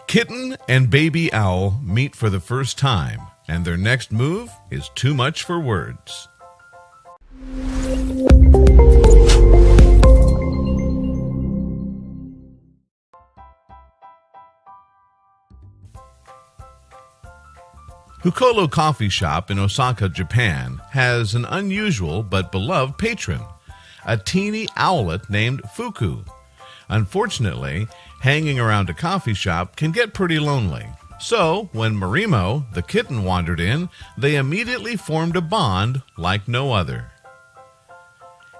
Kitten and baby owl meet for the first time, and their next move is too much for words. Hukolo Coffee Shop in Osaka, Japan, has an unusual but beloved patron, a teeny owlet named Fuku. Unfortunately, hanging around a coffee shop can get pretty lonely. So, when Marimo, the kitten, wandered in, they immediately formed a bond like no other.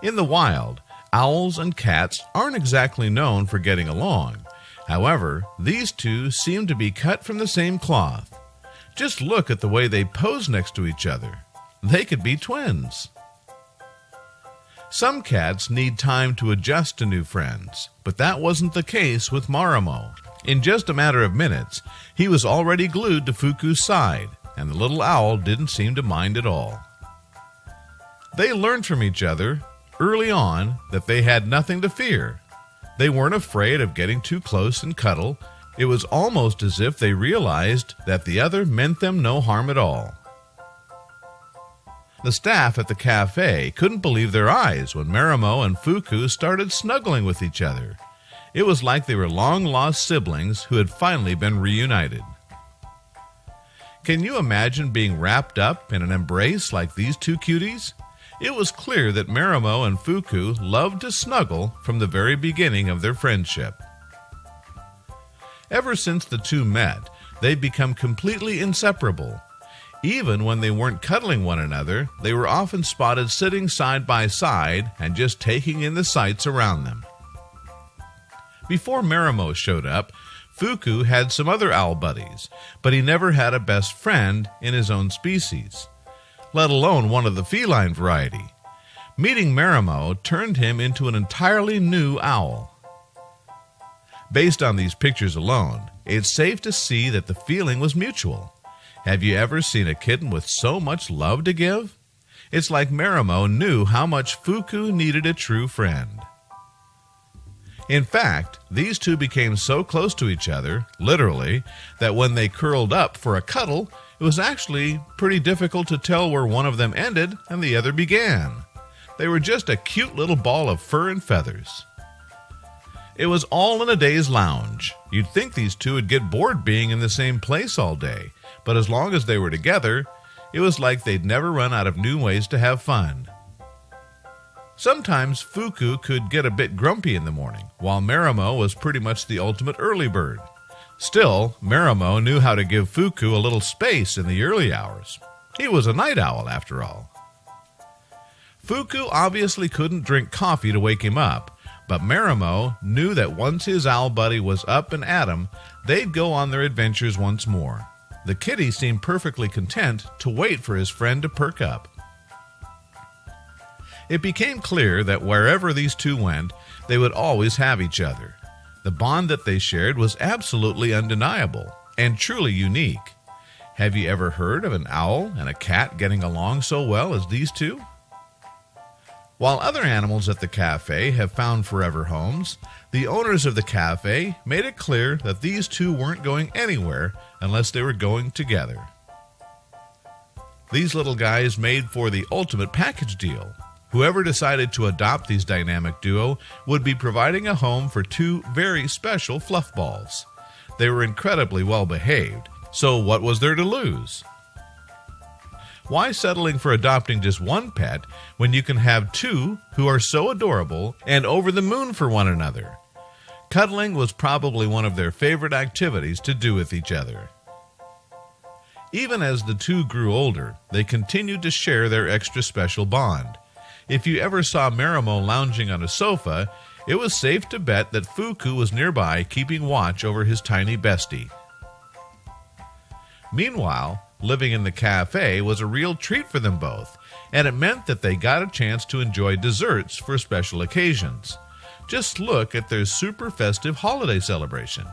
In the wild, owls and cats aren't exactly known for getting along. However, these two seem to be cut from the same cloth. Just look at the way they pose next to each other. They could be twins. Some cats need time to adjust to new friends, but that wasn't the case with Marimo. In just a matter of minutes, he was already glued to Fuku's side, and the little owl didn't seem to mind at all. They learned from each other early on that they had nothing to fear. They weren't afraid of getting too close and cuddle. It was almost as if they realized that the other meant them no harm at all. The staff at the cafe couldn't believe their eyes when Marimo and Fuku started snuggling with each other. It was like they were long-lost siblings who had finally been reunited. Can you imagine being wrapped up in an embrace like these two cuties? It was clear that Marimo and Fuku loved to snuggle from the very beginning of their friendship. Ever since the two met, they've become completely inseparable. Even when they weren't cuddling one another, they were often spotted sitting side by side and just taking in the sights around them. Before Marimo showed up, Fuku had some other owl buddies, but he never had a best friend in his own species, let alone one of the feline variety. Meeting Marimo turned him into an entirely new owl. Based on these pictures alone, it's safe to see that the feeling was mutual. Have you ever seen a kitten with so much love to give? It's like Marimo knew how much Fuku needed a true friend. In fact, these two became so close to each other, literally, that when they curled up for a cuddle, it was actually pretty difficult to tell where one of them ended and the other began. They were just a cute little ball of fur and feathers. It was all in a day's lounge. You'd think these two would get bored being in the same place all day, but as long as they were together, it was like they'd never run out of new ways to have fun. Sometimes Fuku could get a bit grumpy in the morning, while Marimo was pretty much the ultimate early bird. Still, Marimo knew how to give Fuku a little space in the early hours. He was a night owl, after all. Fuku obviously couldn't drink coffee to wake him up, but Marimo knew that once his owl buddy was up and at him, they'd go on their adventures once more. The kitty seemed perfectly content to wait for his friend to perk up. It became clear that wherever these two went, they would always have each other. The bond that they shared was absolutely undeniable and truly unique. Have you ever heard of an owl and a cat getting along so well as these two? While other animals at the cafe have found forever homes, the owners of the cafe made it clear that these two weren't going anywhere unless they were going together. These little guys made for the ultimate package deal. Whoever decided to adopt these dynamic duo would be providing a home for two very special fluff balls. They were incredibly well behaved, so what was there to lose? Why settling for adopting just one pet when you can have two who are so adorable and over the moon for one another? Cuddling was probably one of their favorite activities to do with each other. Even as the two grew older, they continued to share their extra special bond. If you ever saw Marimo lounging on a sofa, it was safe to bet that Fuku was nearby keeping watch over his tiny bestie. Meanwhile, living in the cafe was a real treat for them both, and it meant that they got a chance to enjoy desserts for special occasions. Just look at their super festive holiday celebration.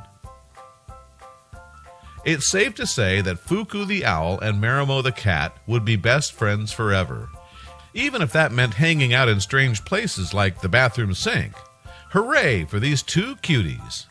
It's safe to say that Fuku the owl and Marimo the cat would be best friends forever, even if that meant hanging out in strange places like the bathroom sink. Hooray for these two cuties!